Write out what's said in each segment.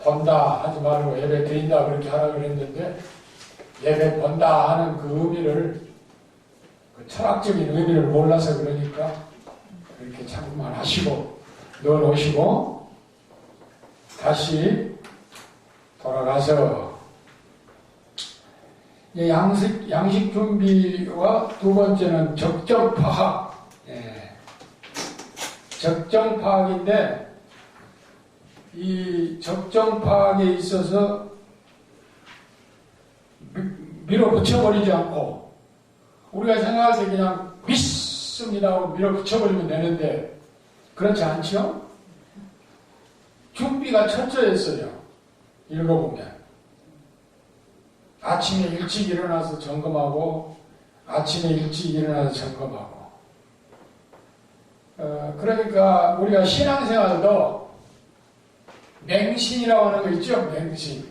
본다 하지 말고 예배 드린다 그렇게 하라고 그랬는데, 예배 본다 하는 그 의미를, 그 철학적인 의미를 몰라서 그러니까 그렇게 자꾸만 하시고 넣어놓으시고, 다시 돌아가서 양식 준비와 두 번째는 적정 파악. 적정 파악인데, 이 적정 파악에 있어서 밀어붙여버리지 않고, 우리가 생각할 때 그냥 믿습니다 하고 밀어붙여버리면 되는데, 그렇지 않죠? 준비가 철저했어요. 읽어보면. 아침에 일찍 일어나서 점검하고, 아침에 일찍 일어나서 점검하고. 그러니까 우리가 신앙생활도 맹신이라고 하는 거 있죠? 맹신.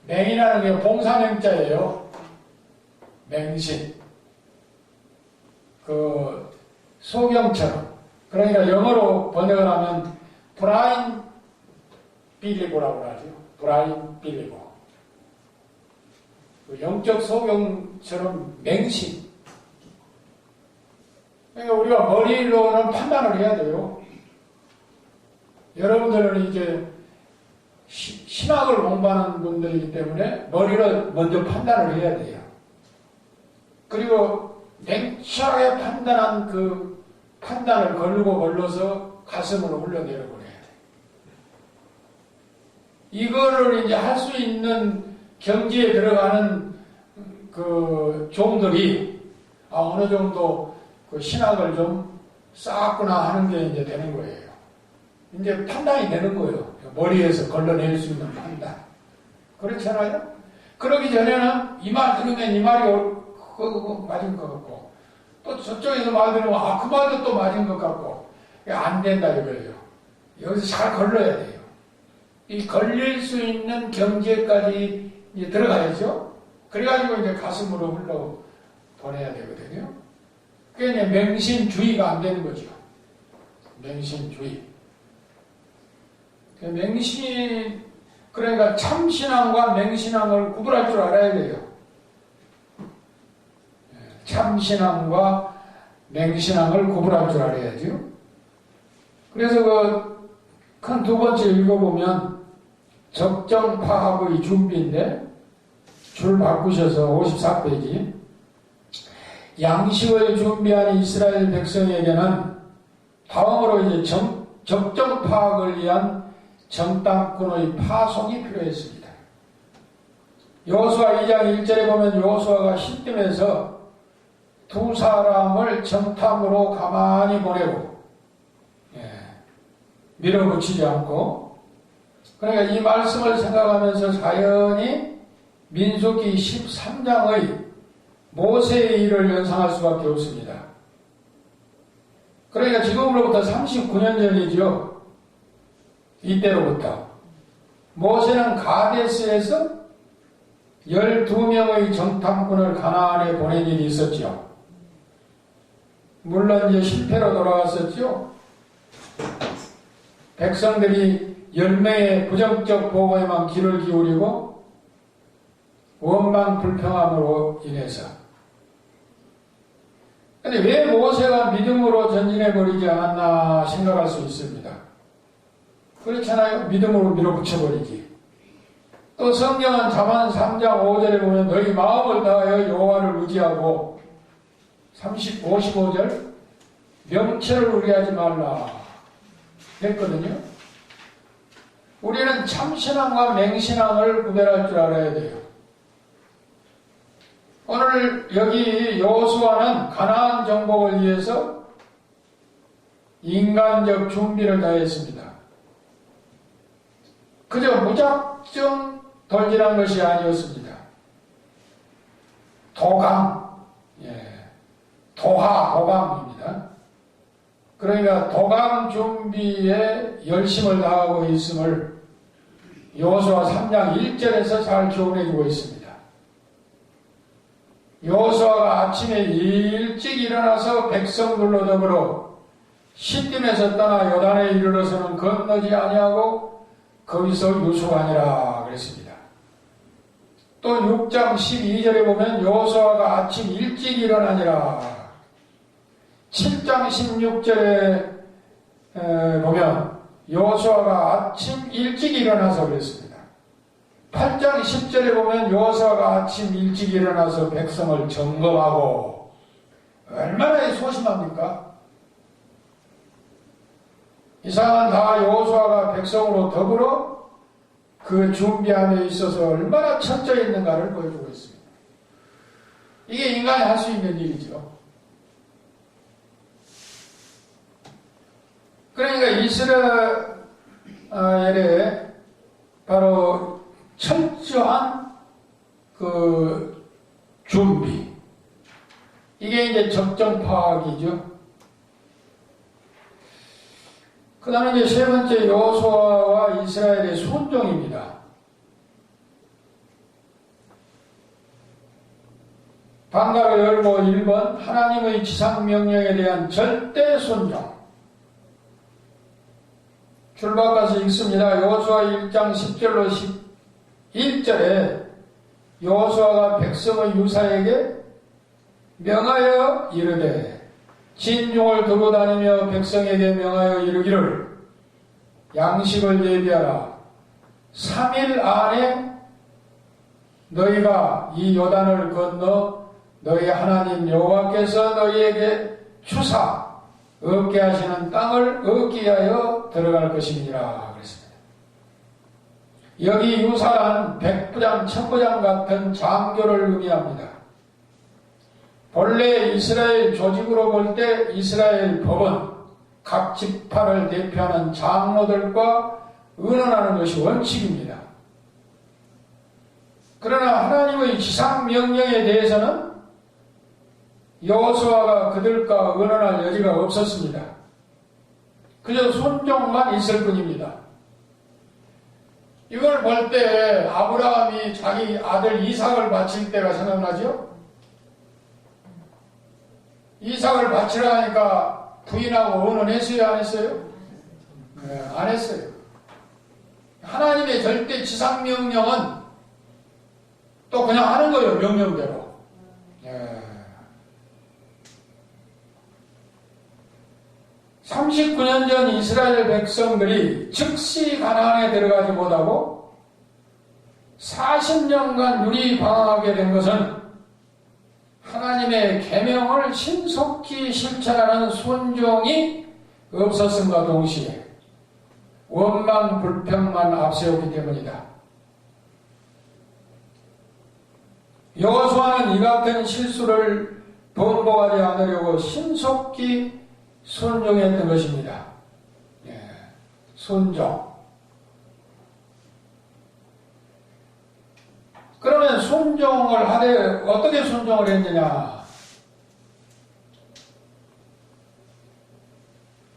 맹이라는 게 봉사맹자예요. 맹신. 그 소경처럼. 그러니까 영어로 번역을 하면 브라인 빌리고라고 하죠. 브라인 빌리고. 그 영적 소경처럼 맹신. 그러니까 우리가 머리로는 판단을 해야 돼요. 여러분들은 이제 신학을 공부하는 분들이기 때문에 머리로 먼저 판단을 해야 돼요. 그리고 냉철하게 판단한 그 판단을 걸러서 가슴으로 흘러내려 버려야 돼. 이거를 이제 할 수 있는 경지에 들어가는 그 종들이 어느 정도 그 신학을 좀 쌓았구나 하는 게 이제 되는 거예요. 이제 판단이 되는 거예요. 머리에서 걸러낼 수 있는 판단. 그렇잖아요? 그러기 전에는 이 말 들으면 이 말이 맞은 것 같고, 또 저쪽에서 말 들으면 그 말도 또 맞은 것 같고, 안 된다 이거예요. 여기서 잘 걸러야 돼요. 이 걸릴 수 있는 경지에까지 이제 들어가야죠. 그래가지고 이제 가슴으로 흘러 보내야 되거든요. 그게 이제 맹신주의가 안 되는 거죠. 맹신주의. 맹신, 그러니까 참신앙과 맹신앙을 구분할 줄 알아야 돼요. 참신앙과 맹신앙을 구분할 줄 알아야죠. 그래서 그 큰 두 번째 읽어보면 적정 파악의 준비인데, 줄 바꾸셔서 54페이지. 양식을 준비한 이스라엘 백성에게는 다음으로 이제 적정 파악을 위한 정탐꾼의 파송이 필요했습니다. 여호수아 2장 1절에 보면 여호수아가 시딤에서 두 사람을 정탐으로 가만히 보내고, 밀어붙이지 않고, 그러니까 이 말씀을 생각하면서 자연히 민수기 13장의 모세의 일을 연상할 수밖에 없습니다. 그러니까 지금으로부터 39년 전이죠. 이때로부터 모세는 가데스에서 12명의 정탐꾼을 가나안에 보낸 일이 있었죠. 물론 이제 실패로 돌아갔었죠. 백성들이 열매의 부정적 보고에만 귀를 기울이고 원망 불평함으로 인해서. 그런데 왜 모세가 믿음으로 전진해버리지 않았나 생각할 수 있습니다. 그렇잖아요. 믿음으로 밀어붙여버리지. 또 성경은 잠언 3장 5절에 보면 너희 마음을 다하여 여호와를 의지하고 55절 명철을 의뢰하지 말라 했거든요. 우리는 참신앙과 맹신앙을 구별할 줄 알아야 돼요. 오늘 여기 여호수아는 가나안 정복을 위해서 인간적 준비를 다했습니다. 그저 무작정 돌진한 것이 아니었습니다. 도감입니다. 그러니까 도감 준비에 열심을 다하고 있음을 여호수아 3장 1절에서 잘 교훈해주고 있습니다. 여호수아가 아침에 일찍 일어나서 백성들로 더불어 시딤에서 떠나 요단에 이르러서는 건너지 아니하고 거기서 유숙하니라 그랬습니다. 또 6장 12절에 보면 여호수아가 아침 일찍 일어나니라. 7장 16절에 보면 여호수아가 아침 일찍 일어나서 그랬습니다. 8장 10절에 보면 여호수아가 아침 일찍 일어나서 백성을 점검하고, 얼마나 소심합니까? 이 상황은 다 여호수아가 백성으로 더불어 그 준비함에 있어서 얼마나 철저히 있는가를 보여주고 있습니다. 이게 인간이 할 수 있는 일이죠. 그러니까 이스라엘의 바로 철저한 그 준비, 이게 이제 적정 파악이죠. 그 다음에 이제 세 번째, 여호수아와 이스라엘의 순종입니다. 방가를 열고 1번, 하나님의 지상명령에 대한 절대 순종. 줄바꿔서 읽습니다. 여호수아 1장 10절로 11절에 여호수아가 백성의 유사에게 명하여 이르되, 진중을 두고 다니며 백성에게 명하여 이르기를, 양식을 예비하라. 3일 안에 너희가 이 요단을 건너 너희 하나님 여호와께서 너희에게 주사 얻게 하시는 땅을 얻기 위하여 들어갈 것입니다. 그랬습니다. 여기 유사란 백부장, 천부장 같은 장교를 의미합니다. 본래 이스라엘 조직으로 볼 때 이스라엘 법은 각 지파를 대표하는 장로들과 의논하는 것이 원칙입니다. 그러나 하나님의 지상명령에 대해서는 여호수아가 그들과 의논할 여지가 없었습니다. 그저 순종만 있을 뿐입니다. 이걸 볼 때 아브라함이 자기 아들 이삭을 바칠 때가 생각나죠? 이삭을 바치라 하니까 부인하고 의논했어요? 안 했어요? 네, 안 했어요. 하나님의 절대 지상명령은 또 그냥 하는 거예요. 명령대로. 네. 39년 전 이스라엘 백성들이 즉시 가나안에 들어가지 못하고 40년간 유리 방황하게 된 것은 하나님의 계명을 신속히 실천하는 순종이 없었음과 동시에 원망 불평만 앞세웠기 때문이다. 여호수아는 이 같은 실수를 번복하지 않으려고 신속히 순종했던 것입니다. 예, 순종. 그러면 순종을 하되 어떻게 순종을 했느냐?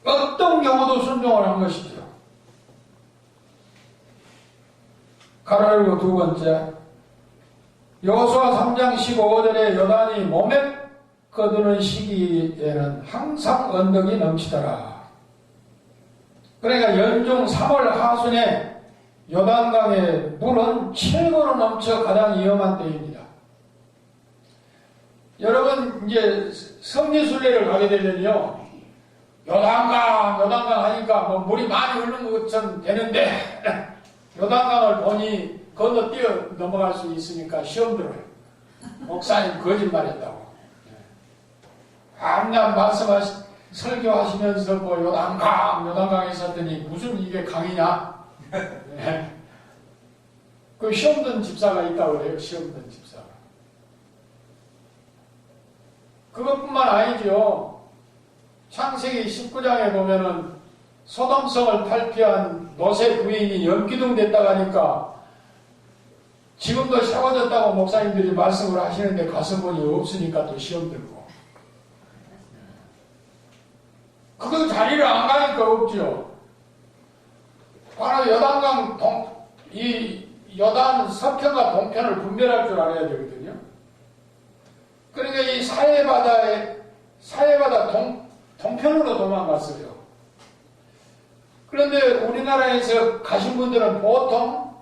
어떤 경우도 순종을 한 것이죠. 가로 열고 두 번째, 여호수아 3장 15절에 요단이 몸에 거두는 시기에는 항상 언덕이 넘치더라. 그러니까 연중 3월 하순에 요단강의 물은 최고로 넘쳐 가장 위험한 때입니다. 여러분 이제 성지순례를 가게 되면요, 요단강 하니까 뭐 물이 많이 흐르는 것처럼 되는데 요단강을 보니 건너 뛰어 넘어갈 수 있으니까 시험 들어요. 목사님 거짓말했다고. 암남 설교하시면서 뭐 요단강에 있었더니 무슨 이게 강이냐? 네. 그 시험 든 집사가 있다고 그래요. 시험 든 집사가. 그것뿐만 아니죠. 창세기 19장에 보면은 소돔성을 탈피한 롯의 부인이 연기둥 됐다고 하니까 지금도 세워졌다고 목사님들이 말씀을 하시는데 가서 보니 없으니까 또 시험 들고. 그거 자리를 안 가니까 없죠. 바로 요단강 이 요단 서편과 동편을 분별할 줄 알아야 되거든요. 그러니까 이 사해바다 동편으로 도망갔어요. 그런데 우리나라에서 가신 분들은 보통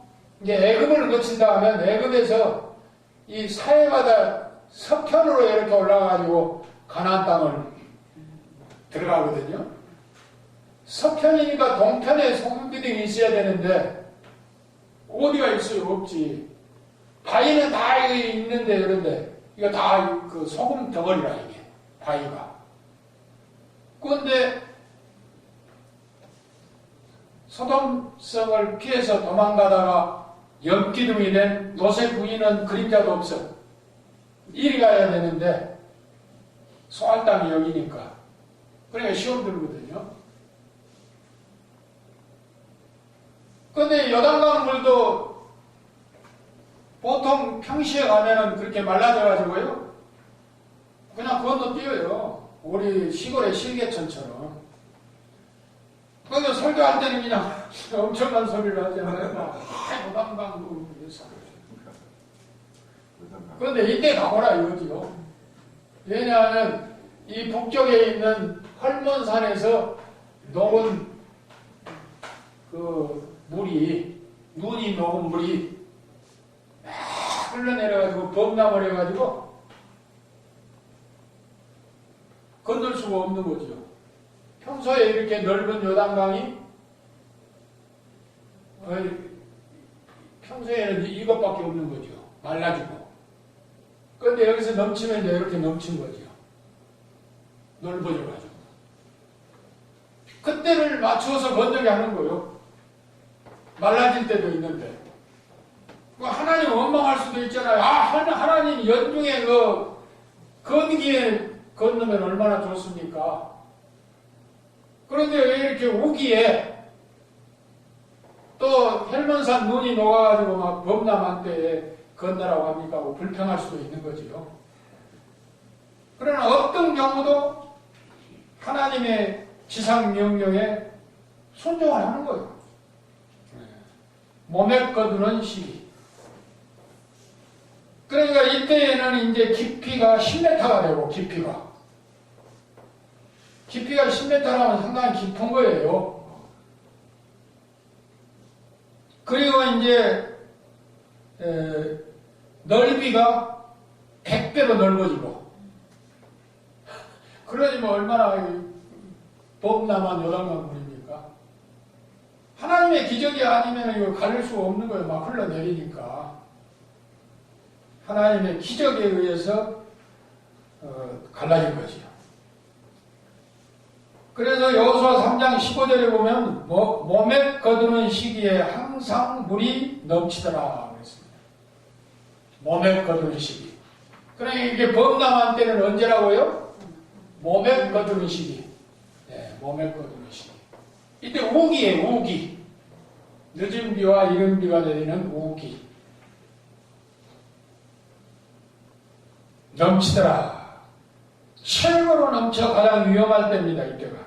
이제 애급을 거친다 하면 애급에서 이 사해바다 서편으로 이렇게 올라가가지고 가나안 땅을 들어가거든요. 서편이니까 동편에 소금기둥이 있어야 되는데 어디가 있어요? 없지. 바위는 다 있는데 그런데 이거 다 그 소금 덩어리라 이게 바위가. 그런데 소돔성을 피해서 도망가다가 연기둥이 된 요셉 부인은 그림자도 없어. 이리 가야 되는데 소알 땅이 여기니까 그러니까 시험 들거든요. 그런데 요단강 물도 보통 평시에 가면은 그렇게 말라져가지고요 그냥 건너뛰어요. 우리 시골의 실개천처럼. 그래서 설교할 때는 그냥 엄청난 소리를 하잖아요. 요단강 물에서. 그런데 이때 가보라 이거지요. 왜냐하면 이 북쪽에 있는 헐몬산에서 녹은 그 물이, 눈이 녹은 물이 막 흘러내려가지고 범람을 해가지고 건널 수가 없는 거죠. 평소에 이렇게 넓은 요단강이 평소에는 이것밖에 없는 거죠. 말라지고. 그런데 여기서 넘치면 이제 이렇게 넘친 거죠. 넓어져가지고. 그때를 맞추어서 건너게 하는 거예요. 말라질 때도 있는데. 하나님 원망할 수도 있잖아요. 하나님 연중에 그 건기에 건너면 얼마나 좋습니까? 그런데 왜 이렇게 우기에 또 헬몬산 눈이 녹아가지고 막 범람한 때에 건너라고 합니까? 하고 불평할 수도 있는 거지요. 그러나 어떤 경우도 하나님의 지상 명령에 순종을 하는 거예요. 몸에 거두는 시기. 그러니까 이때에는 이제 깊이가 10m가 되고, 깊이가 10m라면 상당히 깊은 거예요. 그리고 이제 넓이가 100배로 넓어지고, 그러니 뭐 얼마나 범람한 요단강 물입니까? 하나님의 기적이 아니면 이거 가릴 수가 없는 거예요. 막 흘러내리니까. 하나님의 기적에 의해서 갈라진 거지요. 그래서 여호수아 3장 15절에 보면 몸에 거두는 시기에 항상 물이 넘치더라 그랬습니다. 몸에 거두는 시기. 그러니까 이게 범람한 때는 언제라고요? 몸에 거두는 시기. 네, 몸에 거두는 시기. 이때 우기예요, 우기. 늦은 비와 이른 비가 내리는 우기. 넘치더라. 최고로 넘쳐 가장 위험할 때입니다, 이때가.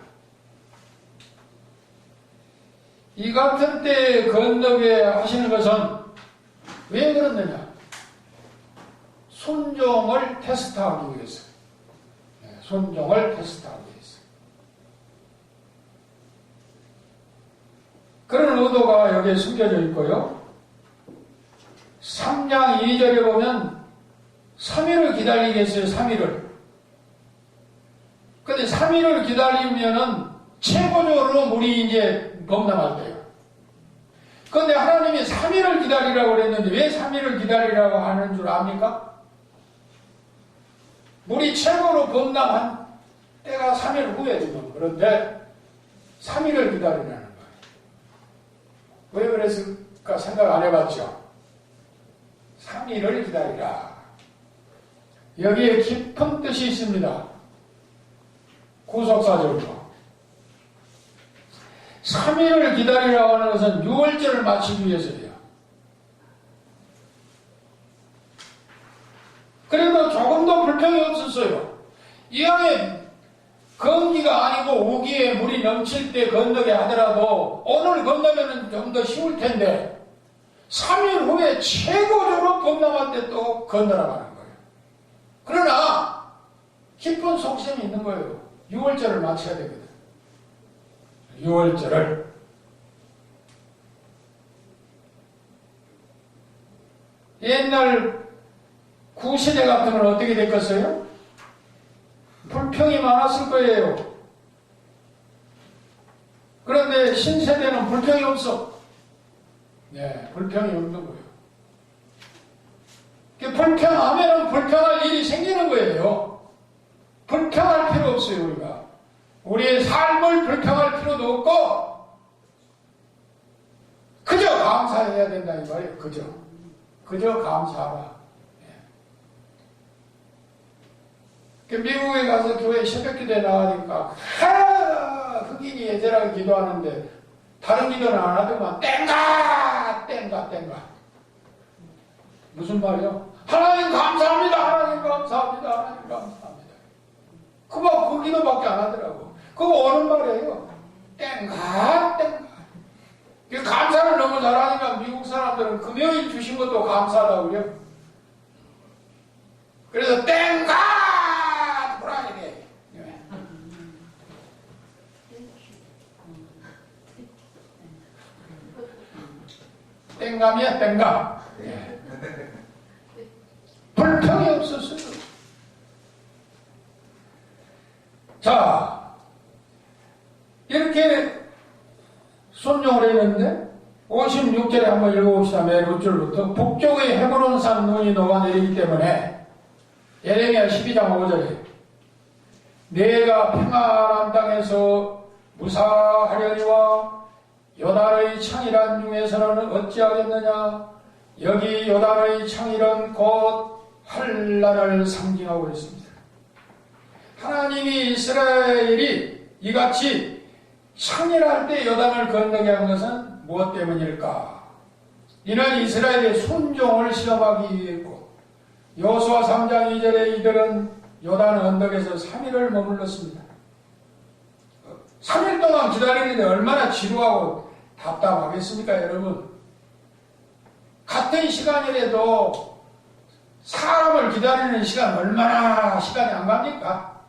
이 같은 때에 건너게 하시는 것은 왜 그러느냐? 순종을 테스트하기 위해서. 순종을 테스트하기 위해서. 그런 의도가 여기에 숨겨져 있고요. 3장 2절에 보면 3일을 기다리겠어요, 3일을. 근데 3일을 기다리면은 최고적으로 물이 이제 범람할 때요. 그런데 하나님이 3일을 기다리라고 그랬는데 왜 3일을 기다리라고 하는 줄 압니까? 물이 최고로 범람한 때가 3일 후에 지금. 그런데 3일을 기다리라는 거예요. 왜 그랬을까 생각 안 해봤죠? 3일을 기다리라. 여기에 깊은 뜻이 있습니다. 구속사절로. 3일을 기다리라고 하는 것은 6월절을 마치기 위해서예요. 그래도 조금도 불평이 없었어요. 이왕에 건기가 아니고 우기에 물이 넘칠 때 건너게 하더라도 오늘 건너면 좀 더 쉬울 텐데 3일 후에 최고적으로 범람할 때 또 건너라고 하는 거예요. 그러나 깊은 속셈이 있는 거예요. 6월절을 마쳐야 되거든. 6월절을. 옛날 구시대 같으면 어떻게 됐겠어요? 불평이 많았을 거예요. 그런데 신세대는 불평이 없어. 네, 불평이 없는 거예요. 불평하면 불평할 일이 생기는 거예요. 불평할 필요 없어요, 우리가. 우리의 삶을 불평할 필요도 없고, 그저 감사해야 된다, 이 말이에요. 그저 감사하라. 예. 미국에 가서 교회 새벽기도에 나가니까, 흑인이 예절하게 기도하는데, 다른 기도는 안 하더만, 땡가! 무슨 말이요? 하나님 감사합니다. 하나님 감사합니다. 하나님 감사합니다. 그 기도밖에 안 하더라고. 그거 옳은 말이에요. 땡가. 감사를 너무 잘하니까 미국 사람들은 금요일 주신 것도 감사하다고 그래요. 그래서 땡가! 프라이데이. 땡감이야, 땡감. 예. 불평이 없었어요. 자, 이렇게 순종을 했는데 56절에 한번 읽어봅시다. 맨 6절부터 북쪽의 헤브론산 눈이 녹아내리기 때문에 예레미야 12장 5절에 내가 평안한 땅에서 무사하려니와 요단의 창이란 중에서는 어찌하겠느냐. 여기 요단의 창이란 곧 환난을 상징하고 있습니다. 하나님이 이스라엘이 이같이 창이랄 때 요단을 건너게 한 것은 무엇 때문일까? 이는 이스라엘의 순종을 시험하기 위해고 여호수아 3장 2절에 이들은 요단 언덕에서 3일을 머물렀습니다. 3일 동안 기다리는데 얼마나 지루하고 답답하겠습니까, 여러분? 같은 시간이라도 사람을 기다리는 시간 얼마나 시간이 안 갑니까?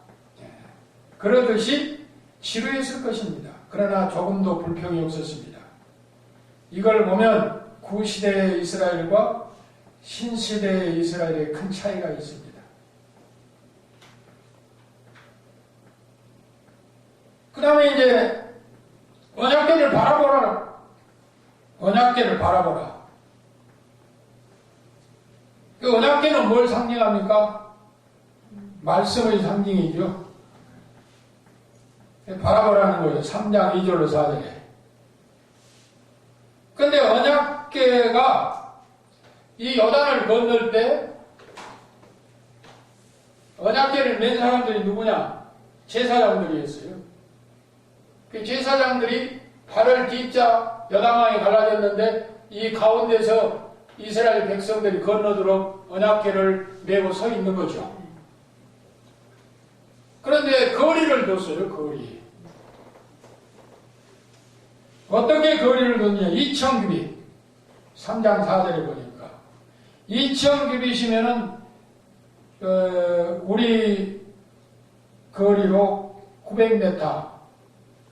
그러듯이 지루했을 것입니다. 그러나 조금도 불평이 없었습니다. 이걸 보면 구시대의 이스라엘과 신시대의 이스라엘에 큰 차이가 있습니다. 그 다음에 이제 언약궤를 바라보라. 언약궤를 바라보라. 그 언약궤는 뭘 상징합니까? 말씀의 상징이죠. 바라보라는 거예요. 3장 2절로 4절에. 근데 언약궤가 이 요단을 건널 때 언약궤를 맨 사람들이 누구냐? 제사장들이었어요. 그 제사장들이 발을 D자 여당왕이 갈라졌는데 이 가운데서 이스라엘 백성들이 건너도록 언약궤를 메고 서 있는 거죠. 그런데 거리를 뒀어요. 거리. 어떻게 거리를 뒀냐? 2000규빗. 3장 4절에 보니까 2000규빗이면은 우리 거리로 900m,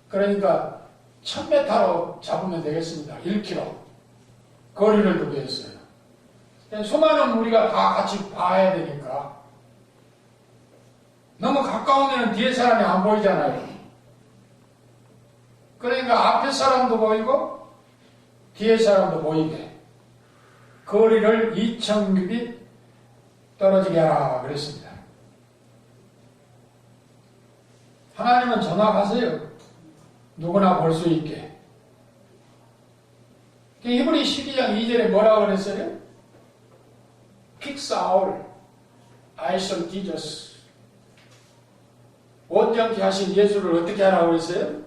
그러니까 1000m로 잡으면 되겠습니다. 1km 거리를 두게 했어요. 수많은 우리가 다 같이 봐야 되니까. 너무 가까우면 뒤에 사람이 안 보이잖아요. 그러니까 앞에 사람도 보이고 뒤에 사람도 보이게 거리를 2000규빗 떨어지게 하라 그랬습니다. 하나님은 전화하세요. 누구나 볼 수 있게. 히브리 12장 2절에 뭐라고 그랬어요? Fix our eyes on Jesus. 온전케 하신 예수를 어떻게 하라고 그랬어요?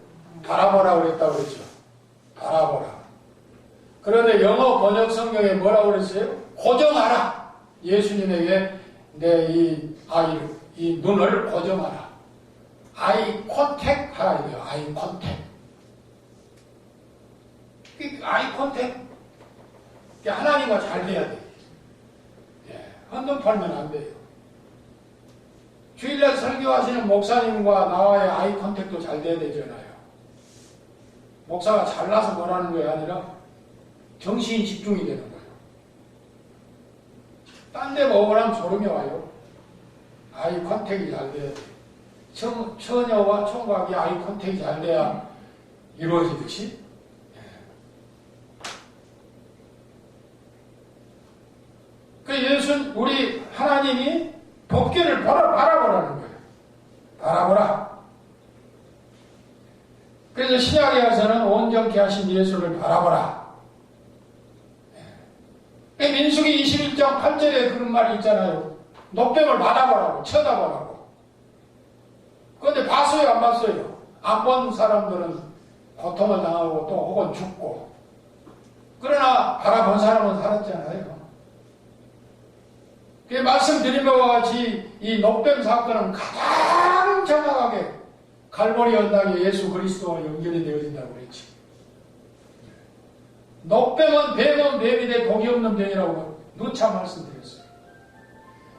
바라보라고 그랬다고 그랬죠. 바라보라. 그런데 영어 번역 성경에 뭐라고 그랬어요? 고정하라. 예수님에게 내 이 눈을 고정하라. 아이 컨택 하라 이래요. 아이 컨택. 아이 컨택. 하나님과 잘 돼야 돼요. 한눈 팔면 안 돼요. 주일날 설교하시는 목사님과 나와의 아이 컨택도 잘 돼야 되잖아요. 목사가 잘나서 뭐라는 게 아니라 정신이 집중이 되는 거예요. 딴 데 먹으라면 졸음이 와요. 아이 컨택이 잘 돼야 돼. 처녀와 총각이 아이 컨택이 잘 돼야 이루어지듯이. 그 예수는 우리 하나님이 법궤를 바라보라는 거예요. 바라보라. 그래서 신약에 와서는 온전케 하신 예수를 바라보라. 민수기 21장 8절에 그런 말이 있잖아요. 노뱀을 바라보라고, 쳐다보라고. 그런데 봤어요, 안 봤어요? 안 본 사람들은 고통을 당하고 또 혹은 죽고. 그러나 바라본 사람은 살았잖아요. 말씀드린 것과 같이 이 노뱀 사건은 가장 정확하게 갈보리 언덕에 예수 그리스도와 연결이 되어진다고 그랬지. 노뱀은 뱀은 뱀이 돼 독이 없는 병이라고 누차 말씀드렸어요.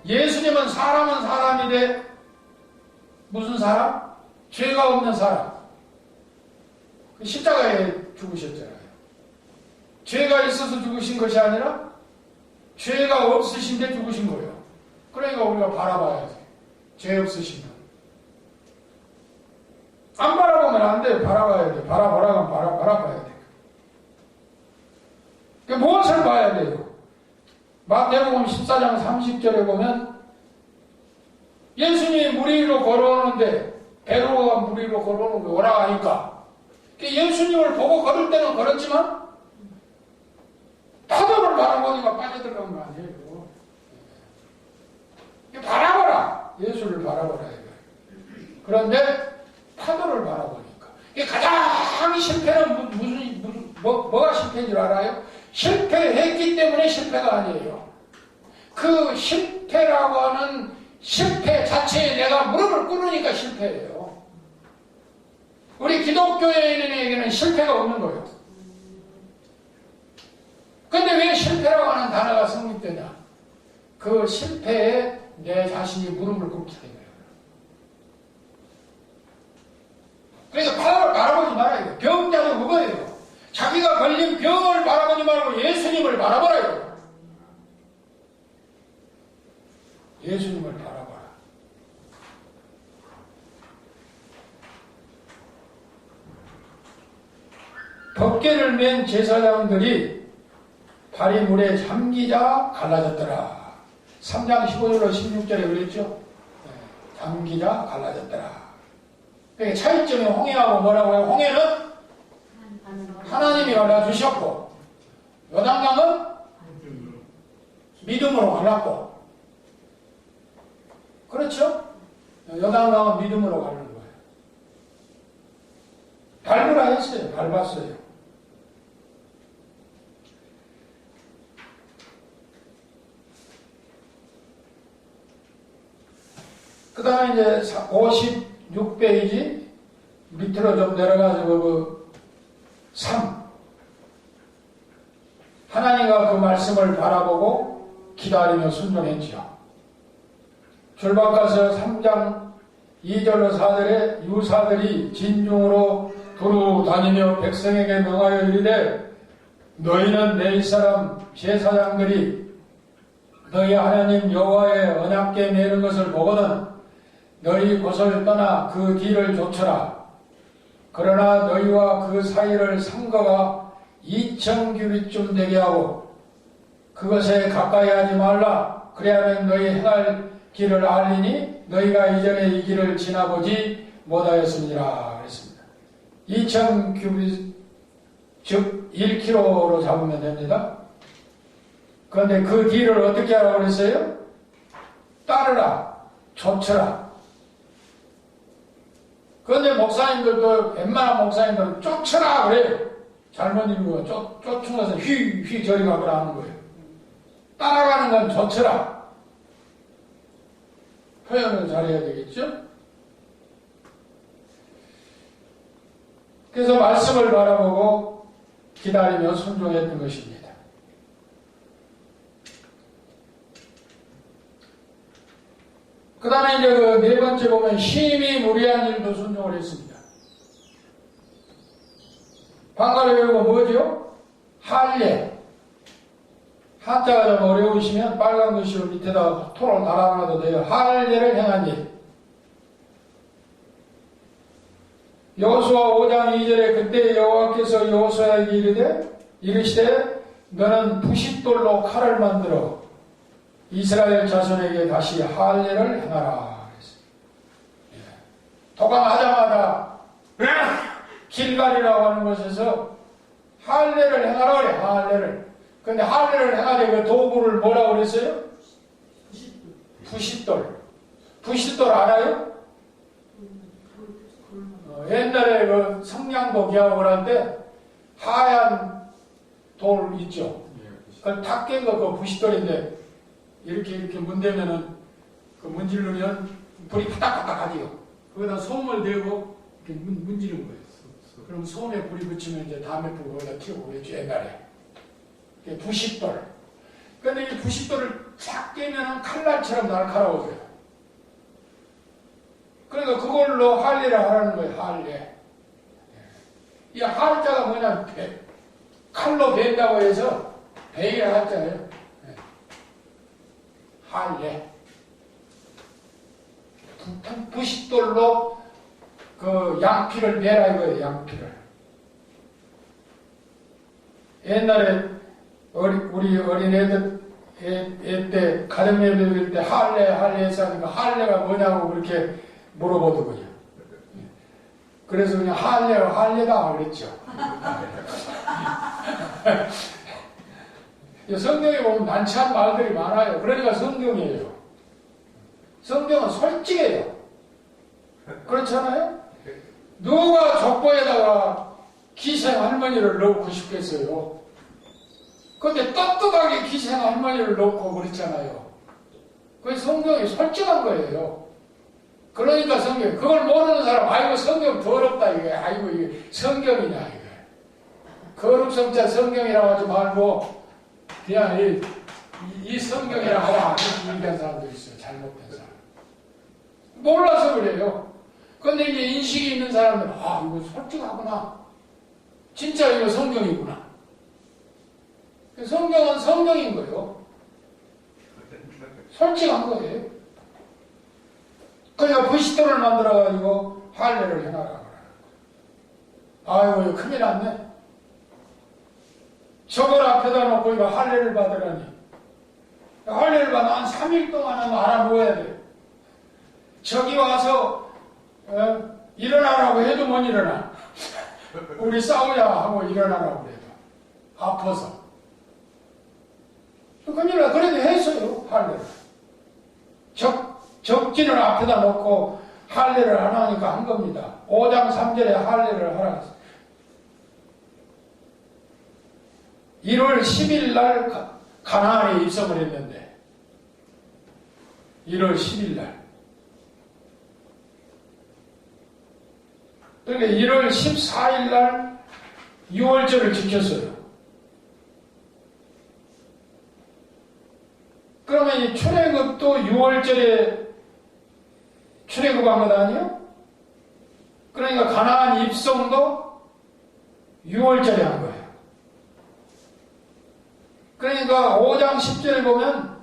예수님은 사람은 사람이 돼 무슨 사람? 죄가 없는 사람. 십자가에 죽으셨잖아요. 죄가 있어서 죽으신 것이 아니라 죄가 없으신데 죽으신 거예요. 그러니까 우리가 바라봐야 돼. 죄 없으신 분. 안 바라보면 안 돼요. 바라봐야 돼. 바라보라면 바라봐야 돼. 무엇을 봐야 돼요? 마태복음 14장 30절에 보면 예수님이 물 위로 걸어오는데 배로가 물 위로 걸어오는 거 오라 하니까 예수님을 보고 걸을 때는 걸었지만 파도를 바라보니까 빠져들어간 거 아니에요. 바라보라. 예수를 바라보라. 그런데 파도를 바라보니까 가장 실패는 뭐가 실패인 줄 알아요? 실패했기 때문에 실패가 아니에요. 그 실패라고 하는 실패 자체에 내가 무릎을 꿇으니까 실패예요. 우리 기독교인에게는 실패가 없는 거예요. 근데 왜 실패라고 하는 단어가 성립되냐? 그 실패에 내 자신이 무릎을 꿇기 때문에. 그래서 파도를 바라보지 말아야 돼요. 병자도 그거예요. 자기가 걸린 병을 바라보지 말고 예수님을 바라보라요. 예수님을 바라봐라. 법궤를 맨 제사장들이 발이 물에 잠기자 갈라졌더라. 3장 15절로 16절에 그랬죠. 잠기자 갈라졌더라. 그러니까 차이점이 홍해하고 뭐라고 해요? 홍해는 하나님이 갈라주셨고 요단강은 믿음으로 갈랐고, 그렇죠? 요단강은 믿음으로 가는 거예요. 밟으라 했어요. 밟았어요. 그 다음에 이제 56페이지 밑으로 좀 내려가서 그 3. 하나님과 그 말씀을 바라보고 기다리며 순종했지요. 줄바꿔서 3장 2절로 4절에 유사들이 진중으로 두루 다니며 백성에게 명하여 이르되 너희는 내 이스라엘 제사장들이 너희 하나님 여호와의 언약궤 매는 것을 보거든 너희 곳을 떠나 그 뒤를 좇으라. 그러나 너희와 그 사이를 상거가 2000규빗쯤 되게 하고 그것에 가까이 하지 말라. 그래야면 너희 행할 길을 알리니 너희가 이전에 이 길을 지나보지 못하였습니다. 그랬습니다. 2000규빗 즉 1km로 잡으면 됩니다. 그런데 그 뒤를 어떻게 하라고 그랬어요? 따르라, 좇으라. 그런데 목사님들도 웬만한 목사님들은 쫓으라 그래요. 잘못 읽은 거 쫓은 것은 휘 저리 가거라 하는 거예요. 따라가는 건 좇으라. 표현을 잘해야 되겠죠? 그래서 말씀을 바라보고 기다리며 순종했던 것입니다. 그 다음에 이제 그 네 번째 보면 힘이 무리한 일도 순종을 했습니다. 방가를 외우고 뭐죠? 할례. 한자가 좀 어려우시면 빨간 글씨로 밑에다 토를 달아놔도 돼요. 할례를 행한 일. 여호수아 5장 2절에 그때 여호와께서 여호수아에게 이르시되 너는 부싯돌로 칼을 만들어 이스라엘 자손에게 다시 할례를 행하라. 도강하자마자 길갈이라고 하는 곳에서 할례를 행하라 그래. 할례를. 근데 할례를 행하되 그 도구를 뭐라고 그랬어요? 부싯돌. 부싯돌 알아요? 옛날에 그 성냥도 기하고 할 때 하얀 돌 있죠. 그걸 탁 깬 거 그 부싯돌인데 이렇게 문대면은 그 문지르면 불이 파닥파닥 하지요. 거기다 솜을 대고 이렇게 문지르는 거예요. 그럼 솜에 불이 붙이면 이제 담에 불 거기다 튀고 그랬죠, 옛날에. 부싯돌. 근데 이 부싯돌을 탁 깨면은 칼날처럼 날카로워져요. 그러니까 그걸로 할례를 하라는 거예요, 할례. 이 할자가 뭐냐면 칼로 벤다고 해서 베이라 할자예요. 할례. 부싯돌로 그 양피를 베라 이거예요, 양피를. 옛날에 우리 어린애들 때 가정예배 드릴 때 할례 해서 하니까 할례가 뭐냐고 그렇게 물어보더군요. 그래서 그냥 할례다 그랬죠. 성경에 보면 난처한 말들이 많아요. 그러니까 성경이에요. 성경은 솔직해요. 그렇잖아요? 누가 족보에다가 기생 할머니를 넣고 싶겠어요? 근데 떳떳하게 기생 할머니를 넣고 그랬잖아요. 그게 성경이 솔직한 거예요. 그러니까 성경, 그걸 모르는 사람, 아이고 성경 더럽다 이게, 아이고 이게 성경이냐 이게. 거룩성자 성경이라고 하지 말고 그냥 이 성경이라고 하면 그렇게 얘기한 사람도 있어요. 잘못된 사람. 몰라서 그래요. 근데 이제 인식이 있는 사람들은 이거 솔직하구나. 진짜 이거 성경이구나. 성경은 성경인 거예요. 솔직한 거예요. 그러니까 부싯돌을 만들어가지고 할례를 해놔라. 아이고 이거 큰일 났네. 저걸 앞에다 놓고 이거 할례를 받으라니. 할례를 받으면 한 3일 동안은 알아보아야 돼. 저기 와서 일어나라고 해도 못 일어나. 우리 싸우자 하고 일어나라고 해도 아파서. 큰일 나. 그래도 했어요, 할례를. 적진을 앞에다 놓고 할례를 안 하니까 한 겁니다. 5장 3절에 할례를 하라. 1월 10일 날 가나안에 입성을 했는데 1월 10일 날 그러니까 1월 14일 날 6월절을 지켰어요. 그러면 이 출애굽도 6월절에 출애굽한 것 아니에요? 그러니까 가나안 입성도 6월절에 한 거예요. 그러니까 5장 10절을 보면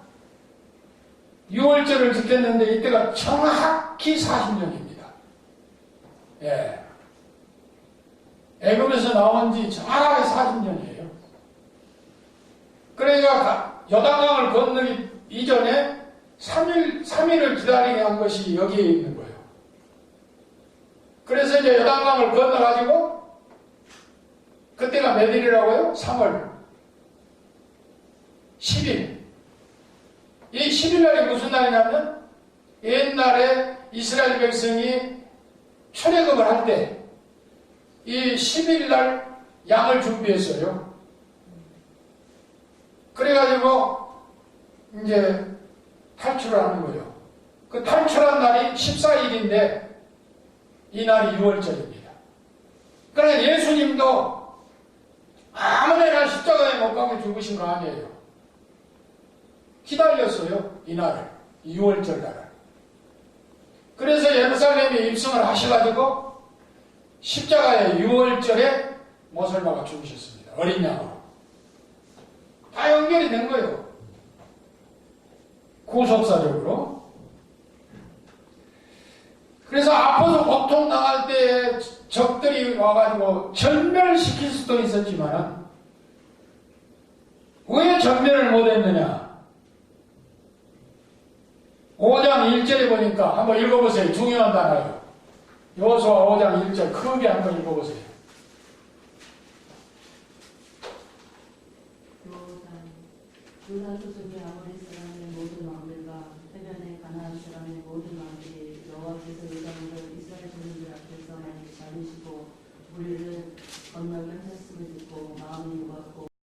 6월절을 지켰는데 이때가 정확히 40년입니다. 예. 애굽에서 나온 지 정확하게 40년이에요. 그러니까 요단강을 건너기 이전에 3일을 기다리게 한 것이 여기에 있는 거예요. 그래서 이제 요단강을 건너가지고 그때가 몇 일이라고요? 3월 10일. 이 10일 날이 무슨 날이냐면 옛날에 이스라엘 백성이 출애굽을 할 때 이 10일 날 양을 준비했어요. 그래가지고 이제 탈출을 하는 거예요. 그 탈출한 날이 14일인데 이 날이 6월절입니다. 그러니까 예수님도 아무데나 십자가에 못 박혀 죽으신 거 아니에요. 기다렸어요. 이 날을. 6월절 날을. 그래서 예루살렘에 입성을 하셔가지고 십자가에 6월절에 못을 박아 죽으셨습니다. 어린 양으로. 다 연결이 된 거예요. 구속사적으로. 그래서 아파서 고통 당할 때 적들이 와가지고 전멸시킬 수도 있었지만 왜 전멸을 못했느냐? 5장 1절에 보니까 한번 읽어보세요. 중요한 단어예요. 여호수아 5장 1절 크게 한번 읽어보세요. 유다 조정의 아모리